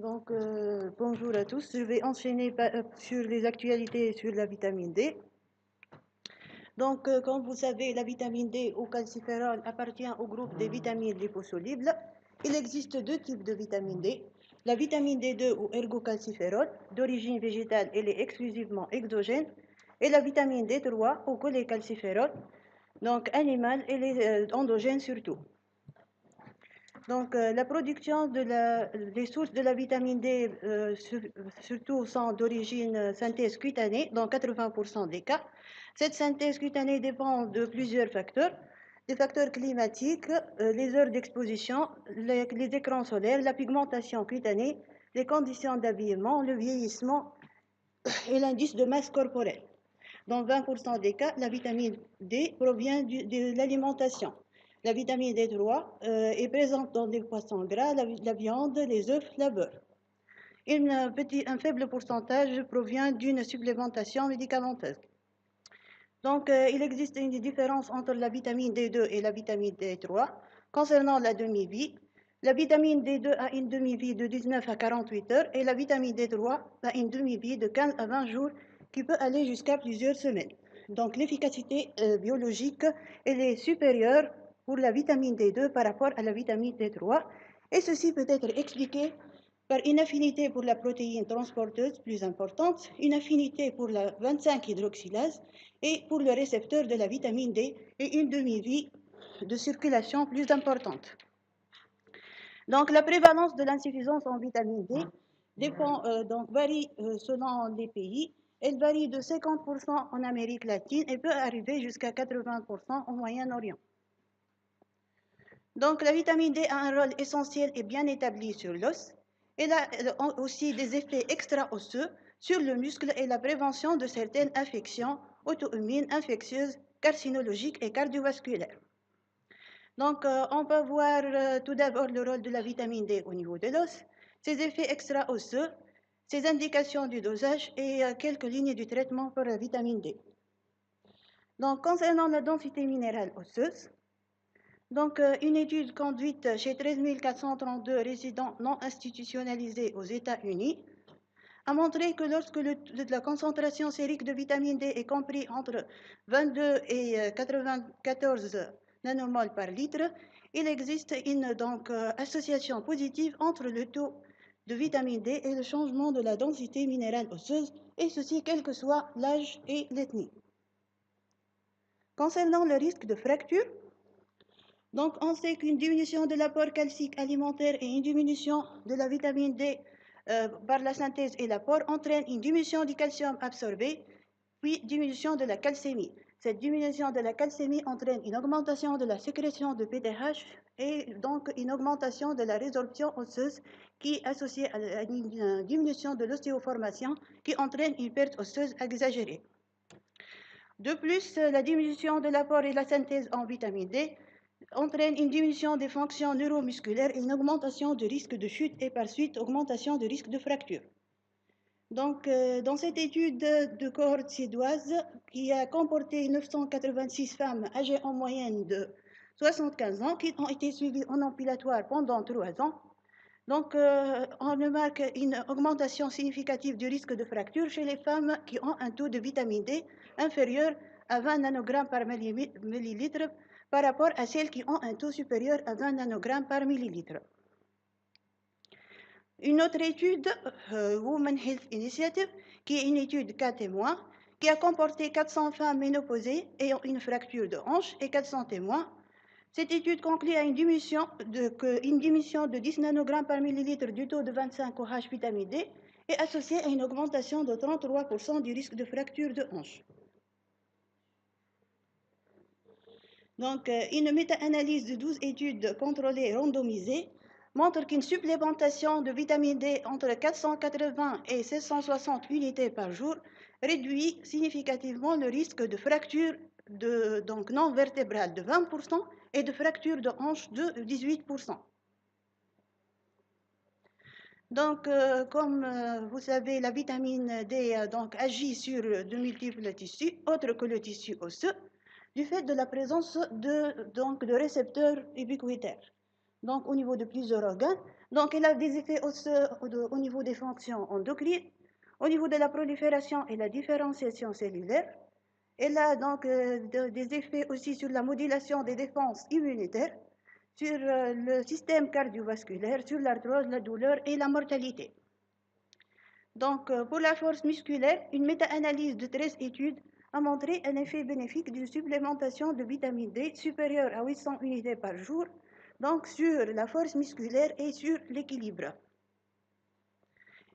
Bonjour à tous. Je vais enchaîner sur les actualités sur la vitamine D. Comme vous savez, la vitamine D ou calciférol appartient au groupe des vitamines liposolubles. Il existe deux types de vitamine D. La vitamine D2 ou ergocalciférol, d'origine végétale, elle est exclusivement exogène. Et la vitamine D3 ou cholécalciférol, donc animale, elle est endogène surtout. La production des sources de la vitamine D, surtout, sont d'origine synthèse cutanée, dans 80% des cas. Cette synthèse cutanée dépend de plusieurs facteurs, des facteurs climatiques, les heures d'exposition, les écrans solaires, la pigmentation cutanée, les conditions d'habillement, le vieillissement et l'indice de masse corporelle. Dans 20% des cas, la vitamine D provient de l'alimentation. La vitamine D3 est présente dans les poissons gras, la viande, les œufs, la beurre. Un faible pourcentage provient d'une supplémentation médicamenteuse. Il existe une différence entre la vitamine D2 et la vitamine D3 concernant la demi-vie. La vitamine D2 a une demi-vie de 19 à 48 heures et la vitamine D3 a une demi-vie de 15 à 20 jours qui peut aller jusqu'à plusieurs semaines. Donc l'efficacité biologique elle est supérieure pour la vitamine D2 par rapport à la vitamine D3 et ceci peut être expliqué par une affinité pour la protéine transporteuse plus importante, une affinité pour la 25-hydroxylase et pour le récepteur de la vitamine D et une demi-vie de circulation plus importante. Donc la prévalence de l'insuffisance en vitamine D varie selon les pays. Elle varie de 50% en Amérique latine et peut arriver jusqu'à 80% au Moyen-Orient. Donc la vitamine D a un rôle essentiel et bien établi sur l'os. Elle a aussi des effets extra-osseux sur le muscle et la prévention de certaines affections auto-immunes, infectieuses, carcinologiques et cardiovasculaires. On peut voir tout d'abord le rôle de la vitamine D au niveau de l'os, ses effets extra-osseux, ses indications du dosage et quelques lignes du traitement pour la vitamine D. Concernant la densité minérale osseuse, une étude conduite chez 13 432 résidents non institutionnalisés aux États-Unis a montré que lorsque la concentration sérique de vitamine D est comprise entre 22 et 94 nanomoles par litre, il existe une association positive entre le taux de vitamine D et le changement de la densité minérale osseuse, et ceci quel que soit l'âge et l'ethnie. Concernant le risque de fracture, on sait qu'une diminution de l'apport calcique alimentaire et une diminution de la vitamine D par la synthèse et l'apport entraîne une diminution du calcium absorbé, puis diminution de la calcémie. Cette diminution de la calcémie entraîne une augmentation de la sécrétion de PTH et donc une augmentation de la résorption osseuse qui est associée à une diminution de l'ostéoformation qui entraîne une perte osseuse exagérée. De plus, la diminution de l'apport et la synthèse en vitamine D entraîne une diminution des fonctions neuromusculaires et une augmentation du risque de chute et par suite augmentation du risque de fracture. Dans cette étude de cohorte suédoise qui a comporté 986 femmes âgées en moyenne de 75 ans qui ont été suivies en ambulatoire pendant 3 ans, on remarque une augmentation significative du risque de fracture chez les femmes qui ont un taux de vitamine D inférieur à 20 nanogrammes par millilitre par rapport à celles qui ont un taux supérieur à 20 nanogrammes par millilitre. Une autre étude, Women Health Initiative, qui est une étude cas témoins, qui a comporté 400 femmes ménopausées ayant une fracture de hanche et 400 témoins. Cette étude conclut à une diminution de 10 nanogrammes par millilitre du taux de 25-OH vitamine D est associée à une augmentation de 33% du risque de fracture de hanche. Une méta-analyse de 12 études contrôlées randomisées montre qu'une supplémentation de vitamine D entre 480 et 760 unités par jour réduit significativement le risque de fracture non vertébrale de 20% et de fracture de hanche de 18%. Comme vous savez, la vitamine D agit sur de multiples tissus, autres que le tissu osseux, du fait de la présence de récepteurs ubiquitaires. donc au niveau de plusieurs organes. Donc, elle a des effets au niveau des fonctions endocrines, au niveau de la prolifération et la différenciation cellulaire. Elle a donc des effets aussi sur la modulation des défenses immunitaires, sur le système cardiovasculaire, sur l'arthrose, la douleur et la mortalité. Donc, pour la force musculaire, une méta-analyse de 13 études a montré un effet bénéfique d'une supplémentation de vitamine D supérieure à 800 unités par jour, donc sur la force musculaire et sur l'équilibre.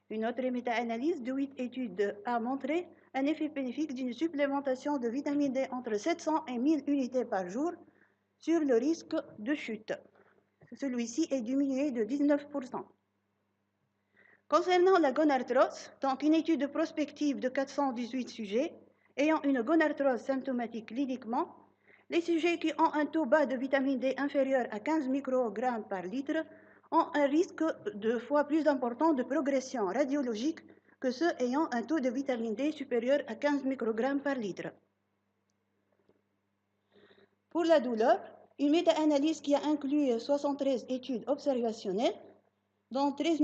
Une autre méta-analyse de 8 études a montré un effet bénéfique d'une supplémentation de vitamine D entre 700 et 1000 unités par jour sur le risque de chute. Celui-ci est diminué de 19%. Concernant la gonarthrose, donc une étude prospective de 418 sujets ayant une gonarthrose symptomatique cliniquement, les sujets qui ont un taux bas de vitamine D inférieur à 15 microgrammes par litre ont un risque 2 fois plus important de progression radiologique que ceux ayant un taux de vitamine D supérieur à 15 microgrammes par litre. Pour la douleur, une méta-analyse qui a inclus 73 études observationnelles, dont 13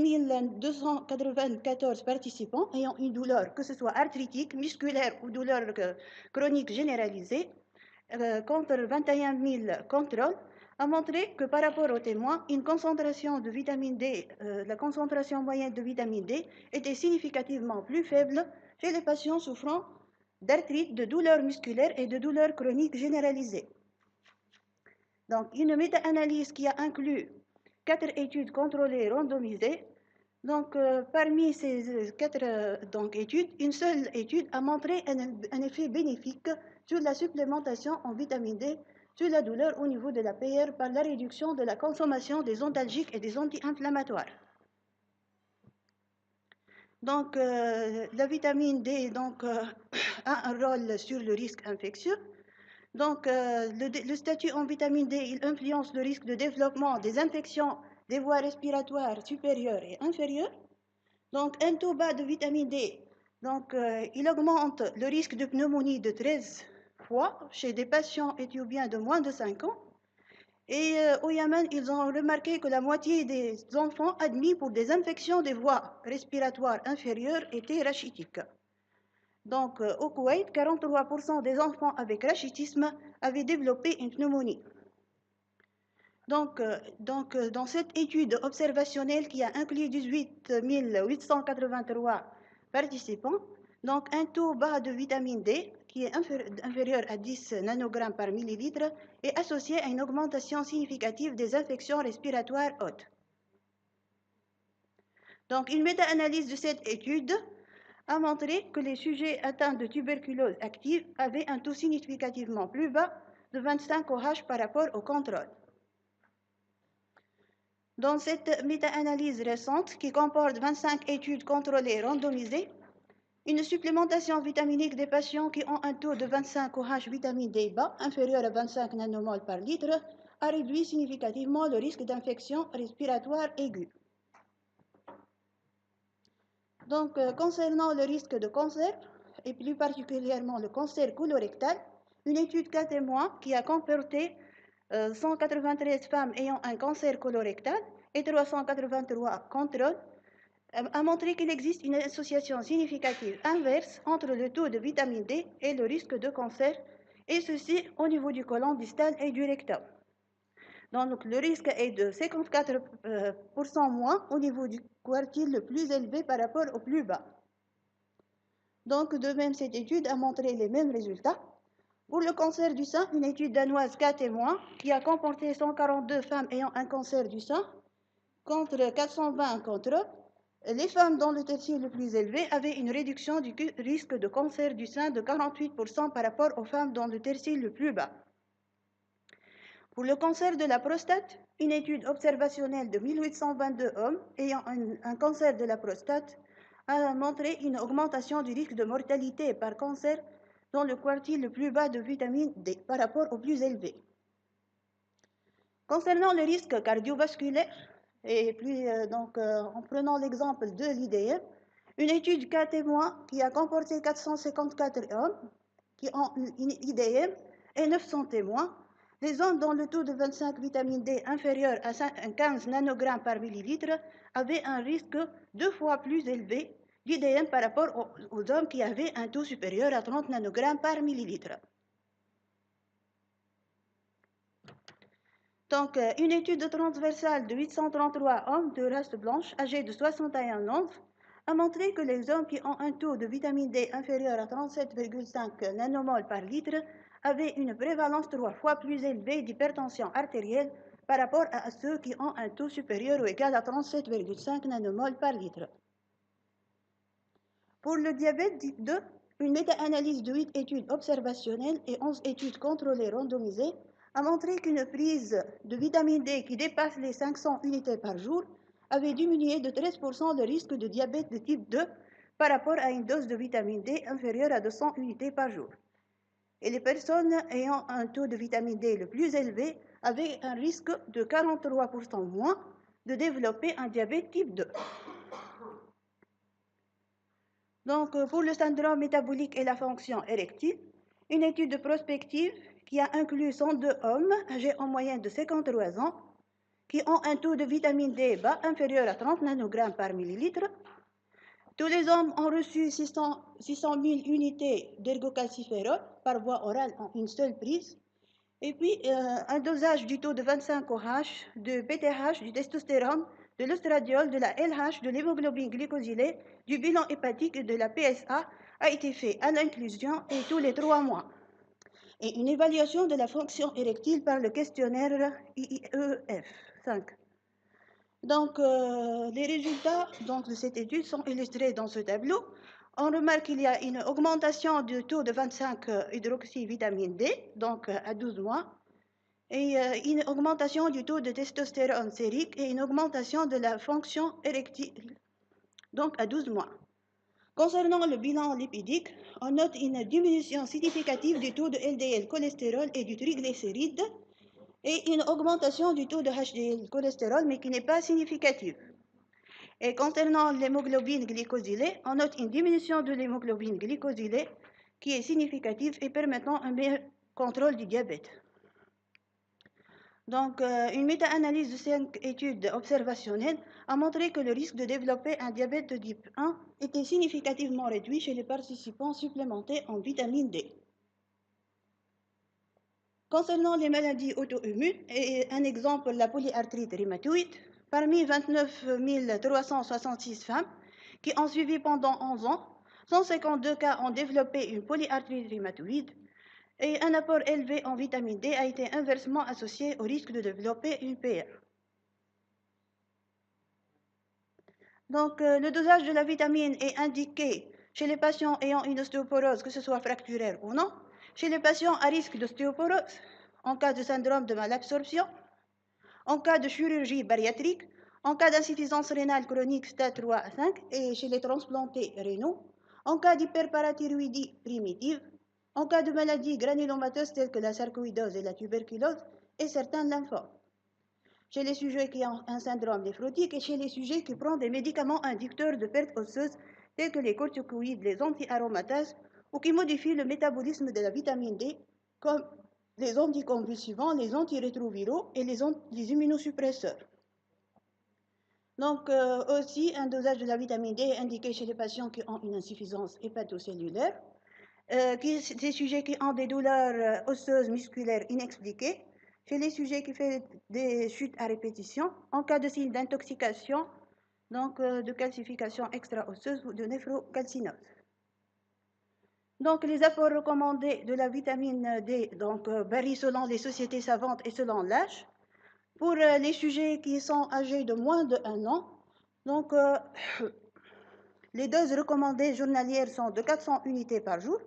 294 participants ayant une douleur, que ce soit arthritique, musculaire ou douleur chronique généralisée, contre 21 000 contrôles, a montré que par rapport aux témoins, une concentration de vitamine D, la concentration moyenne de vitamine D était significativement plus faible chez les patients souffrant d'arthrite, de douleurs musculaires et de douleurs chroniques généralisées. Donc, une méta-analyse qui a inclus 4 études contrôlées randomisées. Donc, parmi ces 4 études, une seule étude a montré un effet bénéfique sur la supplémentation en vitamine D sur la douleur au niveau de la PR par la réduction de la consommation des antalgiques et des anti-inflammatoires. Donc, la vitamine D a un rôle sur le risque infectieux. Donc, le statut en vitamine D, il influence le risque de développement des infections des voies respiratoires supérieures et inférieures. Donc, un taux bas de vitamine D, il augmente le risque de pneumonie de 13 fois chez des patients éthiopiens de moins de 5 ans. Et au Yémen, ils ont remarqué que la moitié des enfants admis pour des infections des voies respiratoires inférieures étaient rachitiques. Donc, au Koweït, 43% des enfants avec rachitisme avaient développé une pneumonie. Donc, dans cette étude observationnelle qui a inclus 18 883 participants, donc un taux bas de vitamine D qui est inférieur à 10 nanogrammes par millilitre est associé à une augmentation significative des infections respiratoires hautes. Donc, une méta-analyse de cette étude a montré que les sujets atteints de tuberculose active avaient un taux significativement plus bas de 25 OH par rapport au contrôle. Dans cette méta-analyse récente, qui comporte 25 études contrôlées randomisées, une supplémentation vitaminique des patients qui ont un taux de 25 OH vitamine D bas, inférieur à 25 nanomoles par litre, a réduit significativement le risque d'infection respiratoire aiguë. Donc, concernant le risque de cancer, et plus particulièrement le cancer colorectal, une étude 4 mois qui a comporté 193 femmes ayant un cancer colorectal et 383 contrôles a montré qu'il existe une association significative inverse entre le taux de vitamine D et le risque de cancer, et ceci au niveau du côlon distal et du rectum. Donc, le risque est de 54% moins au niveau du quartile le plus élevé par rapport au plus bas. Donc, de même, cette étude a montré les mêmes résultats. Pour le cancer du sein, une étude danoise 4 témoins qui a comporté 142 femmes ayant un cancer du sein contre 420 contre les femmes dont le tertile le plus élevé avaient une réduction du risque de cancer du sein de 48% par rapport aux femmes dont le tertile le plus bas. Pour le cancer de la prostate, une étude observationnelle de 1822 hommes ayant un cancer de la prostate a montré une augmentation du risque de mortalité par cancer dans le quartile le plus bas de vitamine D par rapport au plus élevé. Concernant le risque cardiovasculaire, et puis en prenant l'exemple de l'IDM, une étude 4 témoins qui a comporté 454 hommes qui ont une IDM et 900 témoins Les hommes dont le taux de 25 vitamine D inférieur à 15 nanogrammes par millilitre avaient un risque 2 fois plus élevé d'IDM par rapport aux hommes qui avaient un taux supérieur à 30 nanogrammes par millilitre. Donc, une étude transversale de 833 hommes de race blanche âgés de 61 ans a montré que les hommes qui ont un taux de vitamine D inférieur à 37,5 nanomoles par litre avaient une prévalence 3 fois plus élevée d'hypertension artérielle par rapport à ceux qui ont un taux supérieur ou égal à 37,5 nanomoles par litre. Pour le diabète type 2, une méta-analyse de 8 études observationnelles et 11 études contrôlées randomisées a montré qu'une prise de vitamine D qui dépasse les 500 unités par jour avait diminué de 13% le risque de diabète de type 2 par rapport à une dose de vitamine D inférieure à 200 unités par jour. Et les personnes ayant un taux de vitamine D le plus élevé avaient un risque de 43% moins de développer un diabète type 2. Donc, pour le syndrome métabolique et la fonction érectile, une étude prospective qui a inclus 102 hommes âgés en moyenne de 53 ans qui ont un taux de vitamine D bas inférieur à 30 nanogrammes par millilitre. Tous les hommes ont reçu 600 000 unités d'ergocalciférol par voie orale en une seule prise. Et puis, un dosage du taux de 25 OH, de PTH, du testostérone, de l'ostradiol, de la LH, de l'hémoglobine glycosylée, du bilan hépatique et de la PSA a été fait à l'inclusion et tous les 3 mois. Et une évaluation de la fonction érectile par le questionnaire IEF 5. Donc, les résultats de cette étude sont illustrés dans ce tableau. On remarque qu'il y a une augmentation du taux de 25 hydroxyvitamine D, donc à 12 mois, et une augmentation du taux de testostérone sérique et une augmentation de la fonction érectile, donc à 12 mois. Concernant le bilan lipidique, on note une diminution significative du taux de LDL cholestérol et du triglycéride et une augmentation du taux de HDL cholestérol, mais qui n'est pas significative. Et concernant l'hémoglobine glycosylée, on note une diminution de l'hémoglobine glycosylée qui est significative et permettant un meilleur contrôle du diabète. Donc, une méta-analyse de 5 études observationnelles a montré que le risque de développer un diabète de type 1 était significativement réduit chez les participants supplémentés en vitamine D. Concernant les maladies auto-immunes, et un exemple, la polyarthrite rhumatoïde, parmi 29 366 femmes qui ont suivi pendant 11 ans, 152 cas ont développé une polyarthrite rhumatoïde, et un apport élevé en vitamine D a été inversement associé au risque de développer une PR. Donc, le dosage de la vitamine est indiqué chez les patients ayant une ostéoporose, que ce soit fracturaire ou non, chez les patients à risque d'ostéoporose, en cas de syndrome de malabsorption, en cas de chirurgie bariatrique, en cas d'insuffisance rénale chronique stade 3 à 5 et chez les transplantés rénaux, en cas d'hyperparathyroïdie primitive, en cas de maladies granulomateuses telles que la sarcoïdose et la tuberculose et certains lymphomes, chez les sujets qui ont un syndrome néphrotique et chez les sujets qui prennent des médicaments inducteurs de perte osseuse tels que les corticoïdes, les anti-aromatases ou qui modifient le métabolisme de la vitamine D comme les anticonvulsivants, les antirétroviraux et les immunosuppresseurs. Donc, aussi, un dosage de la vitamine D est indiqué chez les patients qui ont une insuffisance hépatocellulaire, des sujets qui ont des douleurs osseuses musculaires inexpliquées, chez les sujets qui font des chutes à répétition, en cas de signes d'intoxication, donc de calcification extra-osseuse ou de néphrocalcinose. Donc, les apports recommandés de la vitamine D varient selon les sociétés savantes et selon l'âge. Pour les sujets qui sont âgés de moins de 1 an, donc, les doses recommandées journalières sont de 400 unités par jour.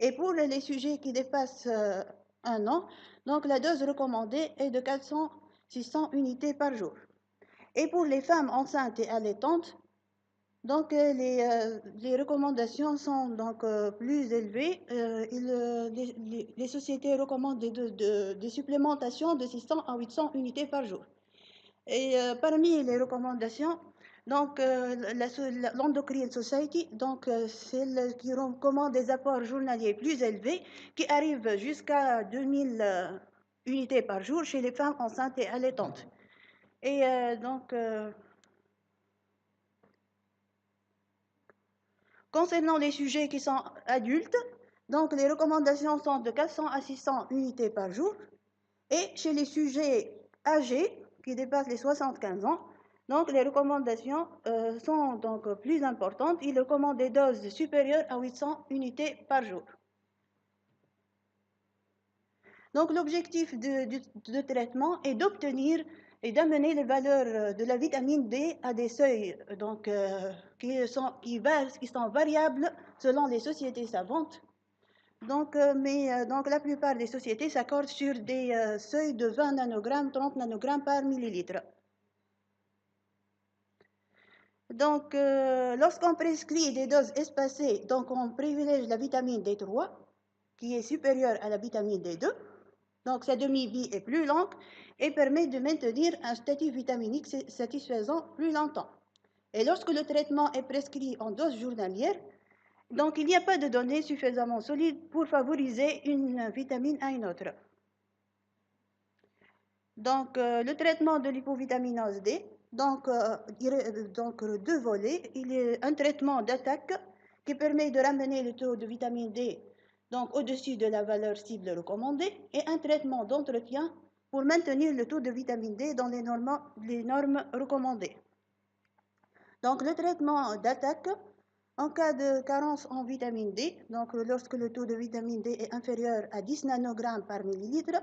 Et pour les sujets qui dépassent 1 an, donc la dose recommandée est de 400-600 unités par jour. Et pour les femmes enceintes et allaitantes, donc les recommandations sont donc plus élevées. Les sociétés recommandent des supplémentations de 600 à 800 unités par jour. Et parmi les recommandations, donc l'Endocrine Society, donc celle qui recommande des apports journaliers plus élevés, qui arrivent jusqu'à 2000 unités par jour chez les femmes enceintes et allaitantes. Et concernant les sujets qui sont adultes, donc les recommandations sont de 400 à 600 unités par jour. Et chez les sujets âgés qui dépassent les 75 ans, donc les recommandations sont donc plus importantes. Il recommande des doses supérieures à 800 unités par jour. Donc l'objectif de traitement est d'obtenir et d'amener les valeurs de la vitamine D à des seuils donc, qui sont variables selon les sociétés savantes. Donc, donc la plupart des sociétés s'accordent sur des seuils de 20 nanogrammes, 30 nanogrammes par millilitre. Donc, lorsqu'on prescrit des doses espacées, donc on privilège la vitamine D3, qui est supérieure à la vitamine D2. Donc, sa demi-vie est plus longue et permet de maintenir un statut vitaminique satisfaisant plus longtemps. Et lorsque le traitement est prescrit en dose journalière, donc il n'y a pas de données suffisamment solides pour favoriser une vitamine à une autre. Donc, le traitement de l'hypovitaminose D, donc deux volets. Il y a un traitement d'attaque qui permet de ramener le taux de vitamine D donc au-dessus de la valeur cible recommandée, et un traitement d'entretien pour maintenir le taux de vitamine D dans les normes recommandées. Donc, le traitement d'attaque, en cas de carence en vitamine D, donc lorsque le taux de vitamine D est inférieur à 10 nanogrammes par millilitre,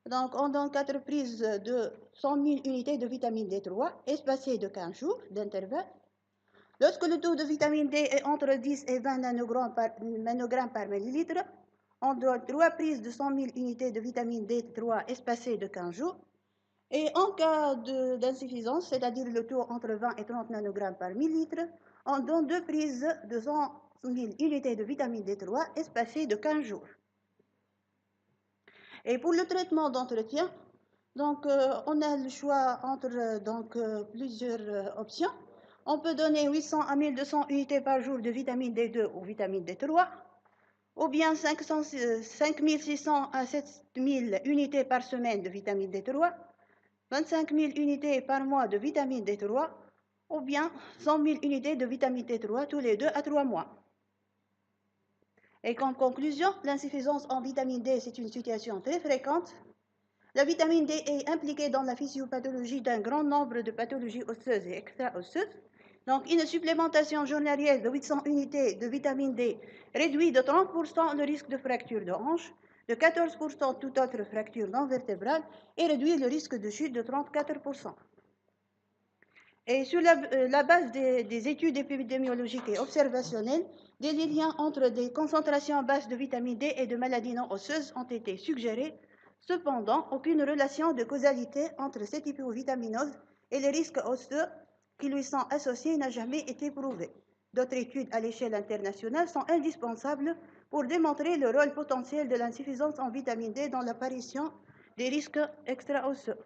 donc on donne 4 prises de 100 000 unités de vitamine D3 espacées de 15 jours d'intervalle. Lorsque le taux de vitamine D est entre 10 et 20 nanogrammes par millilitre, on donne 3 prises de 100 000 unités de vitamine D3 espacées de 15 jours. Et en cas d'insuffisance, c'est-à-dire le taux entre 20 et 30 nanogrammes par millilitre, on donne 2 prises de 100 000 unités de vitamine D3 espacées de 15 jours. Et pour le traitement d'entretien, donc on a le choix entre plusieurs options. On peut donner 800 à 1200 unités par jour de vitamine D2 ou vitamine D3, ou bien 5600 à 7000 unités par semaine de vitamine D3, 25 000 unités par mois de vitamine D3, ou bien 100 000 unités de vitamine D3 tous les 2 à 3 mois. Et comme conclusion, l'insuffisance en vitamine D, c'est une situation très fréquente. La vitamine D est impliquée dans la physiopathologie d'un grand nombre de pathologies osseuses et extra-osseuses. Donc, une supplémentation journalière de 800 unités de vitamine D réduit de 30% le risque de fracture de hanche, de 14% toute autre fracture non vertébrale et réduit le risque de chute de 34%. Et sur la base des études épidémiologiques et observationnelles, des liens entre des concentrations basses de vitamine D et de maladies non osseuses ont été suggérés. Cependant, aucune relation de causalité entre cette hypovitaminose et les risques osseux qui lui sont associés n'a jamais été prouvée. D'autres études à l'échelle internationale sont indispensables pour démontrer le rôle potentiel de l'insuffisance en vitamine D dans l'apparition des risques extra-osseux.